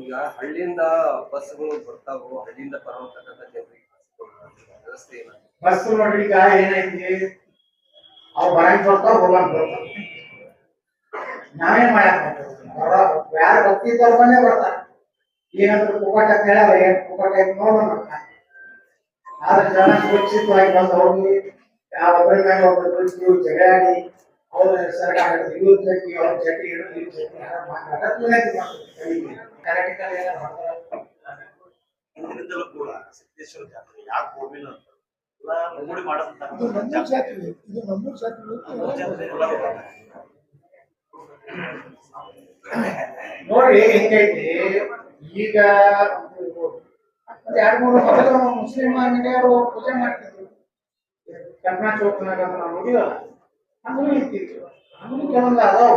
ಈಗ ಹಳ್ಳಿಯಿಂದ ಬಸ್ಗಳು ಬರ್ತಾವು, ಹಳ್ಳಿಯಿಂದ ಬರತಕ್ಕಂಥ ಜನರಿಗೆ ವ್ಯವಸ್ಥೆ ಇಲ್ಲ. ಬಸ್ ನೋಡ್ರಿ ಈಗ ಏನೈತಿ, ಅವ್ ಬರಂಗ್ ಬರ್ತಾವ ಹೋಗಂಗ್ ಬರ್ತಾವ. ನಾವೇನ್ ಮಾಡಕ್ ಯಾರು ಬರ್ತಿದ್ದವ್ರ ಬಂದೇ ಬರ್ತಾರ. ಏನಾದ್ರು ಪುಕಾಟ ಕೇಳಲ್ಲ, ಏನ್ ಪುಕಾಟ ನೋಡೋಣ. ಆದ್ರೆ ಜನ ಸುರಕ್ಷಿತವಾಗಿ ಬಂದು ಹೋಗಿ ಯಾವ ಒಬ್ಬರ ಮೇಲೆ ಒಬ್ಬರು ಕುಳಿತು ಜಗಳಾಡಿ ಅವ್ರ ಸರ್ಕಾರ ಇವ್ರ ಜೊತೆ ಅವ್ರ ಜೊತೆ ಇವ್ರ ಜೊತೆ ಹಿಂದಿನಿಂದಲೂ ಕೂಡ ಸಿದ್ದೇಶ್ವರ ಜಾತ್ರೆ ಯಾಕೆ ಹೋಗಿಲ್ಲ ಅಂತ ನೋಡಿ ಮಾಡಂತ ನೋಡಿ ಹೆಂಗೈತಿ. ಈಗ 2-3 ಮೊದಲು ಮುಸ್ಲಿಂ ಅಂಗಡಿಯವರು ಪೂಜೆ ಮಾಡ್ತಿದ್ರು. ಕರ್ನಾ ಚೌಕ್ನಾಗ ನಾವು ನೋಡಿವಲ್ಲ, ಹಂಗೂ ಇರ್ತಿದ್ರು. ಹಂಗೂ ಕೆಲವೊಂದು ಅದಾವ.